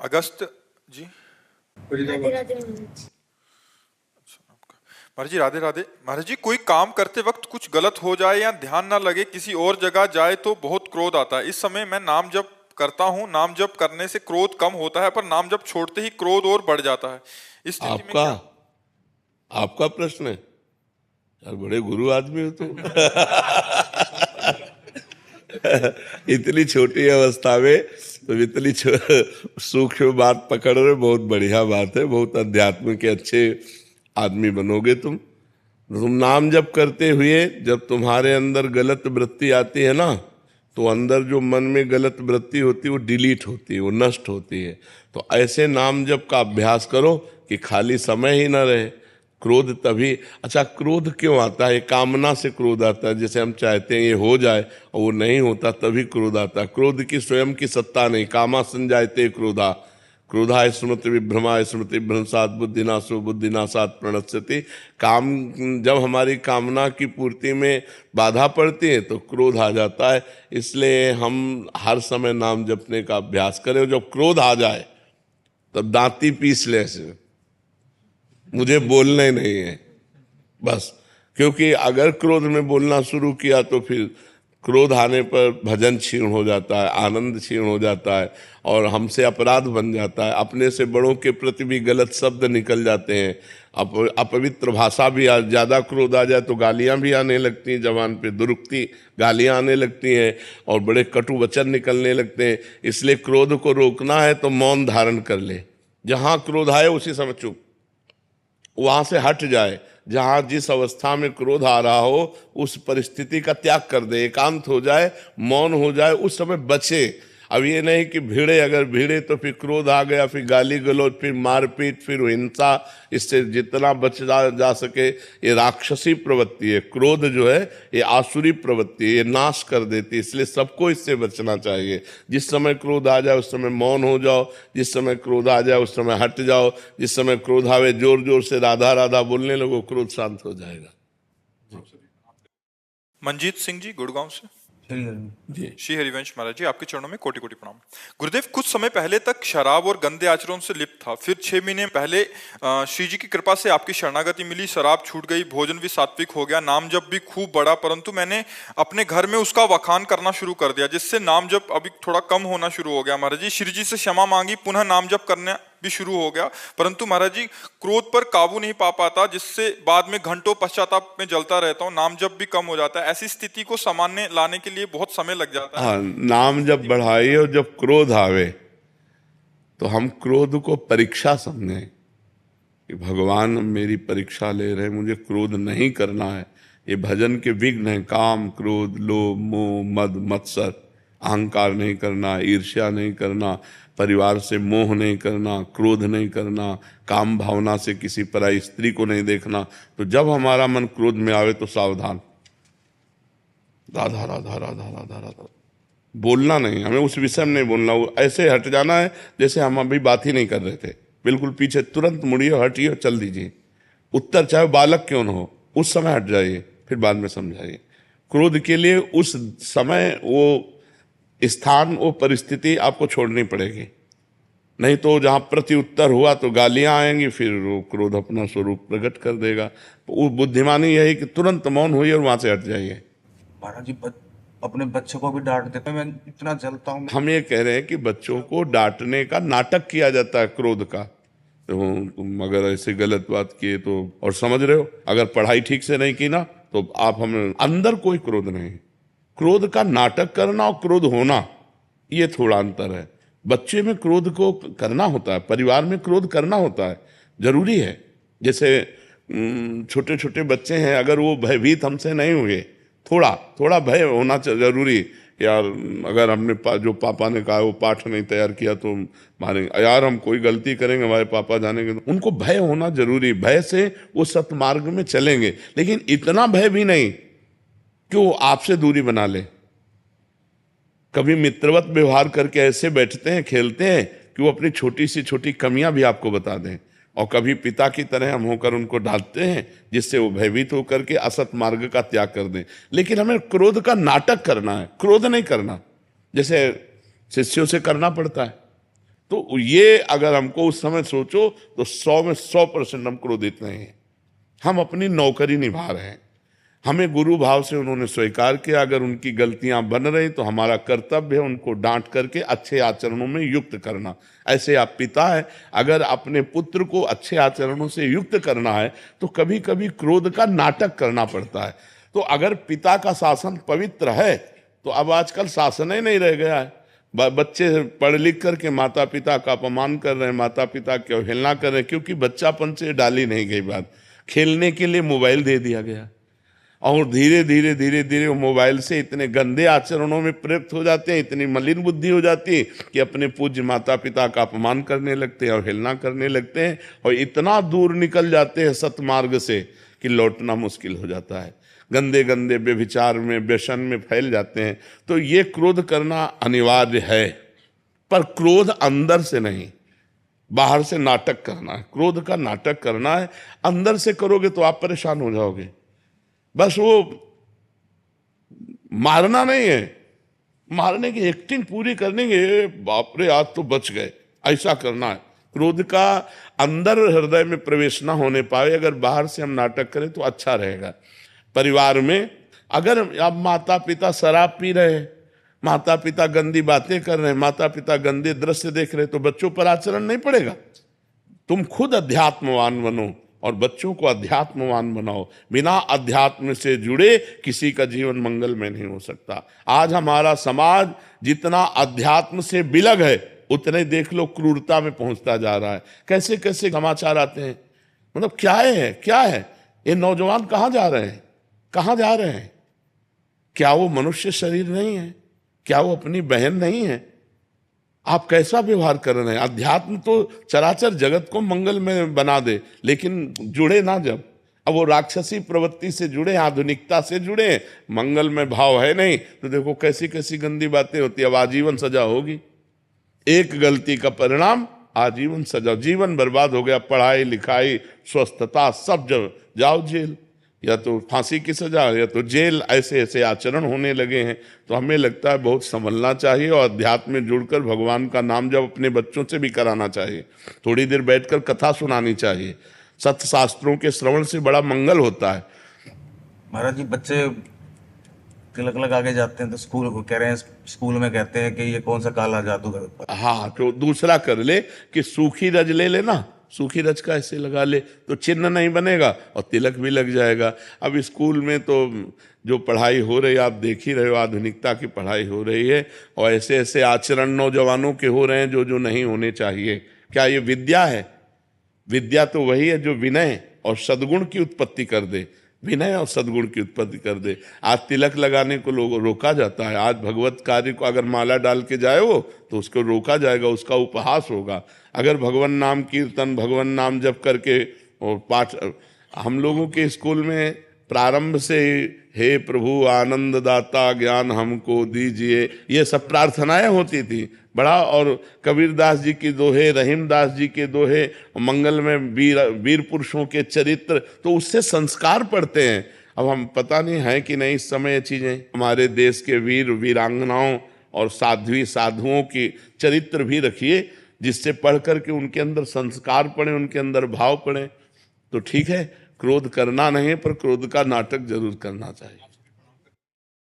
अगस्त जी। राधे राधे महाराज। महाराज जी राधे राधे। महाराज जी, कोई काम करते वक्त कुछ गलत हो जाए या ध्यान ना लगे, किसी और जगह जाए तो बहुत क्रोध आता है। इस समय मैं नाम जप करता हूँ, नाम जप करने से क्रोध कम होता है, पर नाम जप छोड़ते ही क्रोध और बढ़ जाता है। इस स्थिति में आपका क्या? आपका प्रश्न है यार, बड़े गुरु आदमी हो तुम। इतनी छोटी अवस्था में तो इतनी सूक्ष्म बात पकड़ रहे, बहुत बढ़िया बात है। बहुत अध्यात्म के अच्छे आदमी बनोगे तुम नाम जप करते हुए जब तुम्हारे अंदर गलत वृत्ति आती है ना, तो अंदर जो मन में गलत वृत्ति होती है वो डिलीट होती है, वो नष्ट होती है। तो ऐसे नाम जप का अभ्यास करो कि खाली समय ही ना रहे। क्रोध तभी, अच्छा क्रोध क्यों आता है? कामना से क्रोध आता है। जैसे हम चाहते हैं ये हो जाए और वो नहीं होता, तभी क्रोध आता है। क्रोध की स्वयं की सत्ता नहीं। कामा संजायते क्रोधा, क्रोधाय स्मृति विभ्रमाय स्मृति भ्रंशात बुद्धिनाशो बुद्धिनाशात प्रणश्यति। काम, जब हमारी कामना की पूर्ति में बाधा पड़ती है तो क्रोध आ जाता है। इसलिए हम हर समय नाम जपने का अभ्यास करें। जब क्रोध आ जाए तब दांती पीस ले, ऐसे मुझे बोलना ही नहीं है बस। क्योंकि अगर क्रोध में बोलना शुरू किया तो फिर क्रोध आने पर भजन क्षीण हो जाता है, आनंद क्षीण हो जाता है और हमसे अपराध बन जाता है। अपने से बड़ों के प्रति भी गलत शब्द निकल जाते हैं। अपवित्र भाषा भी, ज़्यादा क्रोध आ जाए तो गालियां भी आने लगती हैं, जबान पे दुरुक्ति गालियां आने लगती हैं और बड़े कटु वचन निकलने लगते हैं। इसलिए क्रोध को रोकना है तो मौन धारण कर ले। जहाँ क्रोध आए उसी समय चुप, वहां से हट जाए। जहां जिस अवस्था में क्रोध आ रहा हो उस परिस्थिति का त्याग कर दे, एकांत हो जाए, मौन हो जाए, उस समय बचे। अब ये नहीं कि भिड़े, अगर भिड़े तो फिर क्रोध आ गया, फिर गाली गलौज, फिर मारपीट, फिर हिंसा। इससे जितना बचा जा सके। ये राक्षसी प्रवृत्ति है, क्रोध जो है ये आसुरी प्रवृत्ति है, ये नाश कर देती है। इसलिए सबको इससे बचना चाहिए। जिस समय क्रोध आ जाए उस समय मौन हो जाओ, जिस समय क्रोध आ जाए उस समय हट जाओ। जिस समय क्रोध आवे जोर जोर से राधा राधा बोलने लगो, क्रोध शांत हो जाएगा। मंजीत सिंह जी गुड़गांव से। जी श्री हरिवंश महाराज जी, आपके चरणों में कोटि कोटि प्रणाम। गुरुदेव, कुछ समय पहले तक शराब और गंदे आचरण से लिप्त था, फिर 6 महीने पहले श्री जी की कृपा से आपकी शरणागति मिली, शराब छूट गई, भोजन भी सात्विक हो गया, नाम जप भी खूब बढ़ा। परंतु मैंने अपने घर में उसका वखान करना शुरू कर दिया, जिससे नाम जप अभी थोड़ा कम होना शुरू हो गया। महाराज जी, श्री जी से क्षमा मांगी, पुनः नाम जप करना भी शुरू हो गया। परंतु महाराज जी, क्रोध पर काबू नहीं पा पाता, जिससे बाद में घंटों पश्चाताप में जलता रहता हूँ। नाम जप भी कम हो जाता है। ऐसी स्थिति को सामान्य लाने के लिए बहुत समय लग जाता है। हाँ, नाम जब बढ़ाइए और जब क्रोध आवे तो हम क्रोध को परीक्षा समझें कि भगवान मेरी परीक्षा ले रहे हैं, मुझे क्रोध नहीं करना है। ये भजन के विघ्न है, काम क्रोध लोभ मोह मद मत्सर। अहंकार नहीं करना, ईर्ष्या नहीं करना, परिवार से मोह नहीं करना, क्रोध नहीं करना, काम भावना से किसी पराई स्त्री को नहीं देखना। तो जब हमारा मन क्रोध में आवे तो सावधान, राधा राधा राधा राधा राधा बोलना नहीं, हमें उस विषय में नहीं बोलना। वो ऐसे हट जाना है जैसे हम अभी बात ही नहीं कर रहे थे। बिल्कुल पीछे तुरंत मुड़िए, हटिए और चल दीजिए। उत्तर चाहे बालक क्यों न हो, उस समय हट जाइए, फिर बाद में समझाइए। क्रोध के लिए उस समय वो स्थान, वो परिस्थिति आपको छोड़नी पड़ेगी। नहीं तो जहाँ प्रति उत्तर हुआ तो गालियां आएंगी, फिर वो क्रोध अपना स्वरूप प्रकट कर देगा। वो बुद्धिमानी यही कि तुरंत मौन हुई और वहां से हट जाइए। महाराज जी, अपने बच्चों को भी डांट देते हैं, मैं इतना जलता हूँ। हम ये कह रहे हैं कि बच्चों को डांटने का नाटक किया जाता है क्रोध का। तो तुम अगर ऐसे गलत बात किए तो, और समझ रहे हो अगर पढ़ाई ठीक से नहीं की ना तो आप, हमें अंदर कोई क्रोध नहीं। क्रोध का नाटक करना और क्रोध होना, ये थोड़ा अंतर है। बच्चे में क्रोध को करना होता है, परिवार में क्रोध करना होता है, जरूरी है। जैसे छोटे छोटे बच्चे हैं, अगर वो भयभीत हमसे नहीं हुए, थोड़ा थोड़ा भय होना जरूरी। यार अगर हमने जो पापा ने कहा वो पाठ नहीं तैयार किया तो मारेंगे, यार हम कोई गलती करेंगे हमारे पापा जानेंगे, तो उनको भय होना जरूरी। भय से वो सत्मार्ग में चलेंगे। लेकिन इतना भय भी नहीं कि वो आपसे दूरी बना ले। कभी मित्रवत व्यवहार करके ऐसे बैठते हैं, खेलते हैं कि वो अपनी छोटी सी छोटी कमियां भी आपको बता दें। और कभी पिता की तरह हम होकर उनको डांटते हैं, जिससे वो भयभीत होकर के असत मार्ग का त्याग कर दें। लेकिन हमें क्रोध का नाटक करना है, क्रोध नहीं करना। जैसे शिष्यों से करना पड़ता है, तो ये अगर हमको उस समय सोचो तो 100 में 100% हम क्रोधित नहीं हैं। हम अपनी नौकरी निभा रहे हैं, हमें गुरु भाव से उन्होंने स्वीकार किया। अगर उनकी गलतियां बन रही तो हमारा कर्तव्य है उनको डांट करके अच्छे आचरणों में युक्त करना। ऐसे आप पिता है, अगर अपने पुत्र को अच्छे आचरणों से युक्त करना है तो कभी कभी क्रोध का नाटक करना पड़ता है। तो अगर पिता का शासन पवित्र है तो अब आजकल शासन ही नहीं रह गया है। बच्चे पढ़ लिख करके माता पिता का अपमान कर रहे हैं, माता पिता की अवहेलना कर रहे हैं, क्योंकि बच्चापन से डाली नहीं गई बात। खेलने के लिए मोबाइल दे दिया गया और धीरे धीरे धीरे धीरे वो मोबाइल से इतने गंदे आचरणों में प्रयुक्त हो जाते हैं, इतनी मलिन बुद्धि हो जाती है कि अपने पूज्य माता पिता का अपमान करने लगते हैं, अवहेलना करने लगते हैं और इतना दूर निकल जाते हैं सतमार्ग से कि लौटना मुश्किल हो जाता है। गंदे गंदे व्यभिचार में, व्यसन में फैल जाते हैं। तो ये क्रोध करना अनिवार्य है, पर क्रोध अंदर से नहीं, बाहर से नाटक करना है। क्रोध का नाटक करना है, अंदर से करोगे तो आप परेशान हो जाओगे। बस वो मारना नहीं है, मारने की एक्टिंग पूरी करने के, बाप रे आज तो बच गए, ऐसा करना है। क्रोध का अंदर हृदय में प्रवेश ना होने पाए, अगर बाहर से हम नाटक करें तो अच्छा रहेगा। परिवार में अगर अब माता पिता शराब पी रहे हैं, माता पिता गंदी बातें कर रहे हैं, माता पिता गंदे दृश्य देख रहे हैं, तो बच्चों पर आचरण नहीं पड़ेगा। तुम खुद अध्यात्मवान बनो और बच्चों को अध्यात्मवान बनाओ। बिना अध्यात्म से जुड़े किसी का जीवन मंगलमय नहीं हो सकता। आज हमारा समाज जितना अध्यात्म से विलग है उतने देख लो क्रूरता में पहुंचता जा रहा है। कैसे कैसे समाचार आते हैं, मतलब क्या है ये नौजवान कहाँ जा रहे हैं, कहाँ जा रहे हैं? क्या वो मनुष्य शरीर नहीं है? क्या वो अपनी बहन नहीं है? आप कैसा व्यवहार कर रहे हैं? अध्यात्म तो चराचर जगत को मंगल में बना दे, लेकिन जुड़े ना जब, अब वो राक्षसी प्रवृत्ति से जुड़े, आधुनिकता से जुड़े, मंगल में भाव है नहीं, तो देखो कैसी कैसी गंदी बातें होती है। अब आजीवन सजा होगी, एक गलती का परिणाम आजीवन सजा, जीवन बर्बाद हो गया। पढ़ाई लिखाई स्वस्थता सब जब जाओ जेल, या तो फांसी की सजा या तो जेल। ऐसे ऐसे आचरण होने लगे हैं। तो हमें लगता है बहुत संभलना चाहिए और अध्यात्म में जुड़कर भगवान का नाम जब अपने बच्चों से भी कराना चाहिए। थोड़ी देर बैठकर कथा सुनानी चाहिए। सत्य शास्त्रों के श्रवण से बड़ा मंगल होता है। महाराज जी, बच्चे तिलक लगा के जाते हैं तो स्कूल को कह रहे हैं, स्कूल में कहते हैं कि ये कौन सा काला जादू है। हाँ, तो दूसरा कर ले कि सूखी रज ले लेना, सूखी रज का ऐसे लगा ले तो चिन्ह नहीं बनेगा और तिलक भी लग जाएगा। अब स्कूल में तो जो पढ़ाई हो रही है आप देख ही रहे हो, आधुनिकता की पढ़ाई हो रही है और ऐसे ऐसे आचरण नौजवानों के हो रहे हैं जो नहीं होने चाहिए। क्या ये विद्या है? विद्या तो वही है जो विनय और सद्गुण की उत्पत्ति कर दे, विनय और सद्गुण की उत्पत्ति कर दे। आज तिलक लगाने को लोग रोका जाता है। आज भगवत कार्य को अगर माला डाल के जाए वो तो उसको रोका जाएगा, उसका उपहास होगा। अगर भगवान नाम कीर्तन, भगवान नाम जप करके और पाठ, हम लोगों के स्कूल में प्रारंभ से हे प्रभु आनंद दाता ज्ञान हमको दीजिए, ये सब प्रार्थनाएं होती थी बड़ा। और कबीरदास जी की दोहे, रहीमदास जी के दोहे, मंगल में वीर पुरुषों के चरित्र, तो उससे संस्कार पढ़ते हैं। अब हम पता नहीं है कि नहीं इस समय ये चीजें। हमारे देश के वीर वीरांगनाओं और साध्वी साधुओं की चरित्र भी रखिए, जिससे पढ़ करके उनके अंदर संस्कार पड़े, उनके अंदर भाव पड़े। तो ठीक है, क्रोध करना नहीं पर क्रोध का नाटक जरूर करना चाहिए।